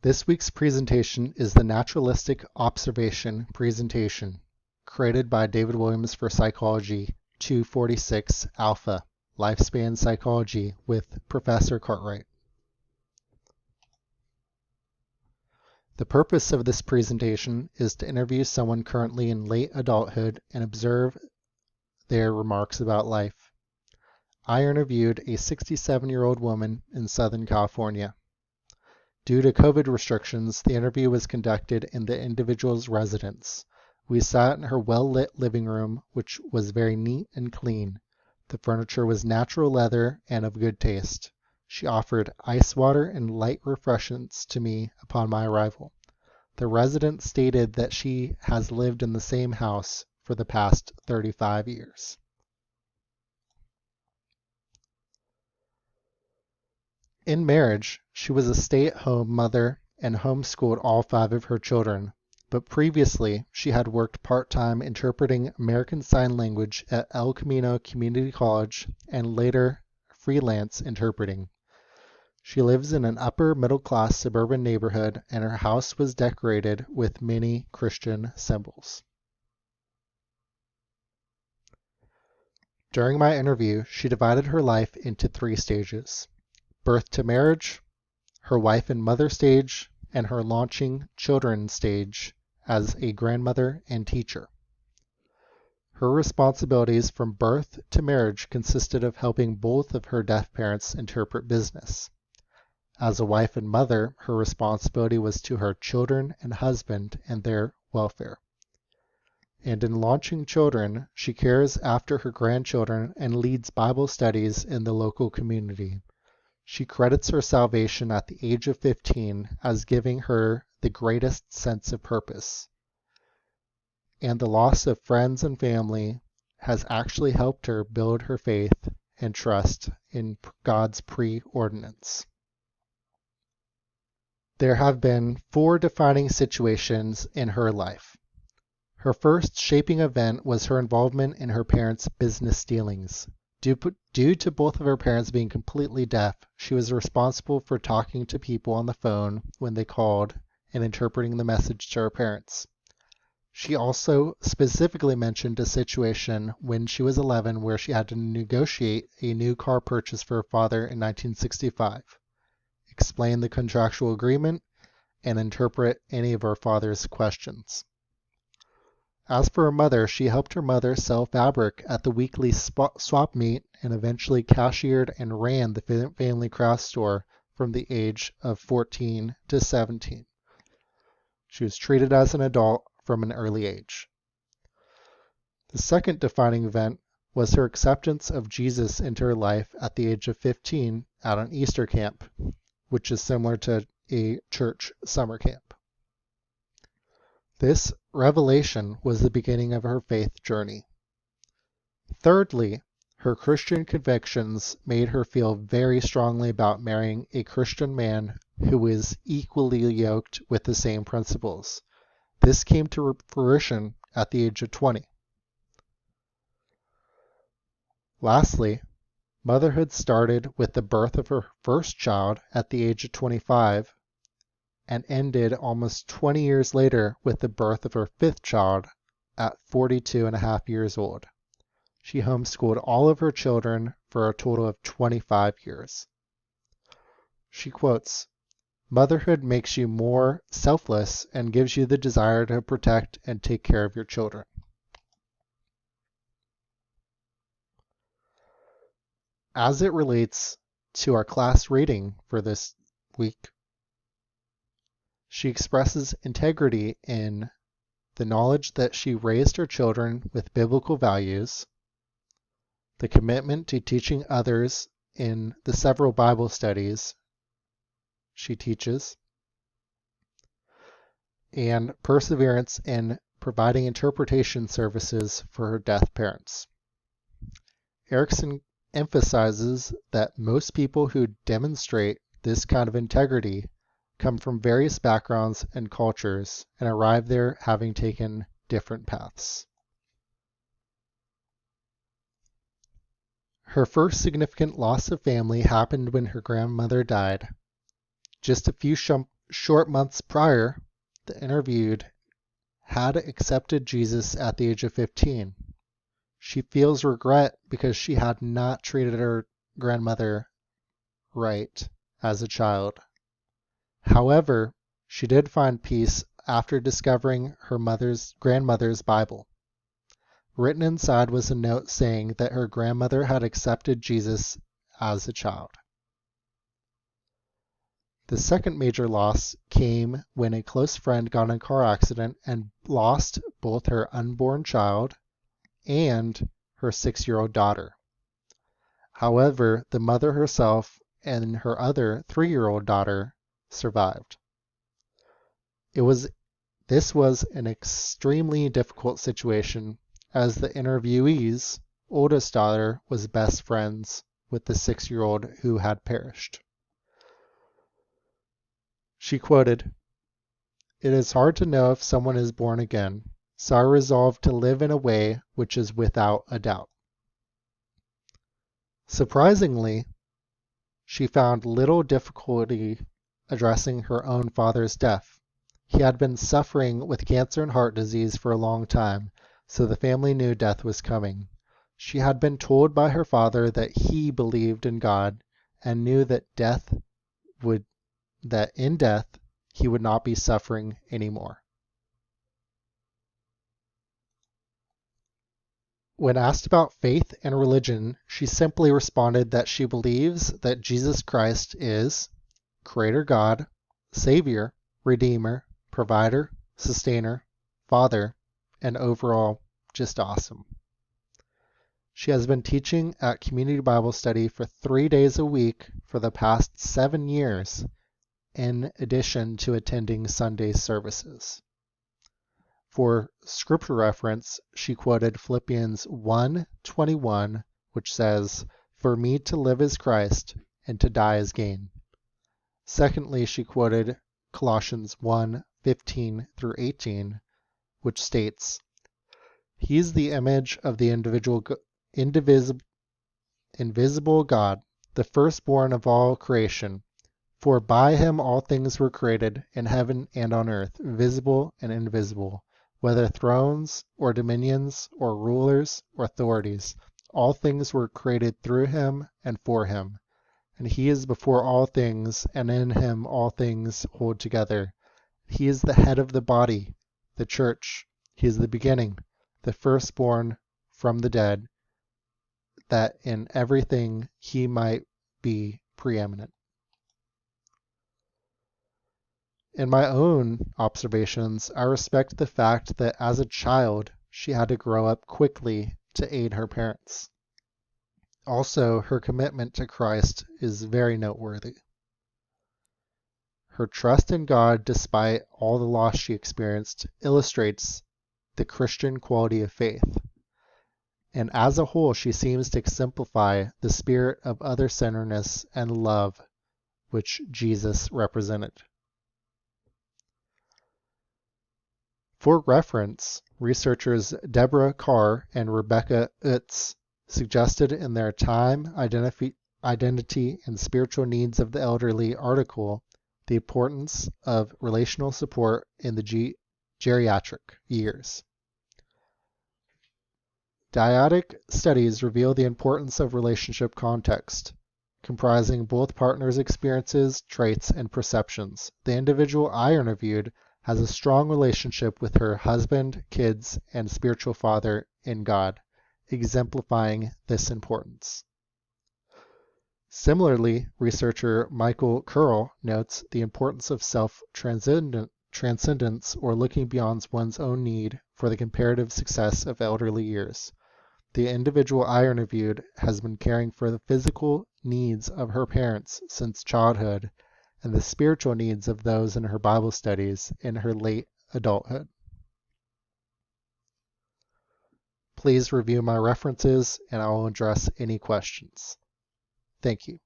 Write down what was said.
This week's presentation is the Naturalistic Observation Presentation, created by David Williams for Psychology 246 Alpha, Lifespan Psychology with Professor Cartwright. The purpose of this presentation is to interview someone currently in late adulthood and observe their remarks about life. I interviewed a 67-year-old woman in Southern California. Due to COVID restrictions, the interview was conducted in the individual's residence. We sat in her well-lit living room, which was very neat and clean. The furniture was natural leather and of good taste. She offered ice water and light refreshments to me upon my arrival. The resident stated that she has lived in the same house for the past 35 years. In marriage, she was a stay-at-home mother and homeschooled all 5 of her children, but previously she had worked part-time interpreting American Sign Language at El Camino Community College and later freelance interpreting. She lives in an upper-middle-class suburban neighborhood, and her house was decorated with many Christian symbols. During my interview, she divided her life into 3 stages: birth to marriage, her wife and mother stage, and her launching children stage as a grandmother and teacher. Her responsibilities from birth to marriage consisted of helping both of her deaf parents interpret business. As a wife and mother, her responsibility was to her children and husband and their welfare. And in launching children, she cares after her grandchildren and leads Bible studies in the local community. She credits her salvation at the age of 15 as giving her the greatest sense of purpose. And the loss of friends and family has actually helped her build her faith and trust in God's preordinance. There have been 4 defining situations in her life. Her first shaping event was her involvement in her parents' business dealings. Due to both of her parents being completely deaf, she was responsible for talking to people on the phone when they called and interpreting the message to her parents. She also specifically mentioned a situation when she was 11 where she had to negotiate a new car purchase for her father in 1965, explain the contractual agreement, and interpret any of her father's questions. As for her mother, she helped her mother sell fabric at the weekly swap meet and eventually cashiered and ran the family craft store from the age of 14 to 17. She was treated as an adult from an early age. The second defining event was her acceptance of Jesus into her life at the age of 15 at an Easter camp, which is similar to a church summer camp. This revelation was the beginning of her faith journey. Thirdly, her Christian convictions made her feel very strongly about marrying a Christian man who is equally yoked with the same principles. This came to fruition at the age of 20. Lastly, motherhood started with the birth of her first child at the age of 25 and ended almost 20 years later with the birth of her 5th child at 42 and a half years old. She homeschooled all of her children for a total of 25 years. She quotes, "Motherhood makes you more selfless and gives you the desire to protect and take care of your children." As it relates to our class reading for this week, she expresses integrity in the knowledge that she raised her children with biblical values, the commitment to teaching others in the several Bible studies she teaches, and perseverance in providing interpretation services for her deaf parents. Erickson emphasizes that most people who demonstrate this kind of integrity come from various backgrounds and cultures and arrive there having taken different paths. Her first significant loss of family happened when her grandmother died. Just a few short months prior, the interviewed had accepted Jesus at the age of 15. She feels regret because she had not treated her grandmother right as a child. However, she did find peace after discovering her grandmother's Bible. Written inside was a note saying that her grandmother had accepted Jesus as a child. The second major loss came when a close friend got in a car accident and lost both her unborn child and her 6-year-old daughter. However, the mother herself and her other 3-year-old daughter survived. This was an extremely difficult situation, as the interviewee's oldest daughter was best friends with the 6-year-old who had perished. She quoted, "It is hard to know if someone is born again, so I resolved to live in a way which is without a doubt." Surprisingly, she found little difficulty addressing her own father's death. He had been suffering with cancer and heart disease for a long time, so the family knew death was coming. She had been told by her father that he believed in God and knew that in death he would not be suffering anymore. When asked about faith and religion, she simply responded that she believes that Jesus Christ is Creator God, Savior, Redeemer, Provider, Sustainer, Father, and overall just awesome. She has been teaching at Community Bible Study for 3 days a week for the past 7 years, in addition to attending Sunday services. For scripture reference, she quoted Philippians 1:21, which says, "For me to live is Christ, and to die is gain." Secondly, she quoted Colossians 1:15 through 18, which states, "He is the image of the invisible God, the firstborn of all creation. For by him all things were created, in heaven and on earth, visible and invisible, whether thrones or dominions or rulers or authorities. All things were created through him and for him. And he is before all things, and in him all things hold together. He is the head of the body, the church. He is the beginning, the firstborn from the dead, that in everything he might be preeminent." In my own observations, I respect the fact that as a child, she had to grow up quickly to aid her parents. Also, her commitment to Christ is very noteworthy. Her trust in God, despite all the loss she experienced, illustrates the Christian quality of faith. And as a whole, she seems to exemplify the spirit of other-centeredness and love which Jesus represented. For reference, researchers Deborah Carr and Rebecca Utz suggested in their Time, Identity, and Spiritual Needs of the Elderly article the importance of relational support in the geriatric years. Dyadic studies reveal the importance of relationship context, comprising both partners' experiences, traits, and perceptions. The individual I interviewed has a strong relationship with her husband, kids, and spiritual father in God, exemplifying this importance. Similarly, researcher Michael Curl notes the importance of self-transcendence or looking beyond one's own need for the comparative success of elderly years. The individual I interviewed has been caring for the physical needs of her parents since childhood and the spiritual needs of those in her Bible studies in her late adulthood. Please review my references and I will address any questions. Thank you.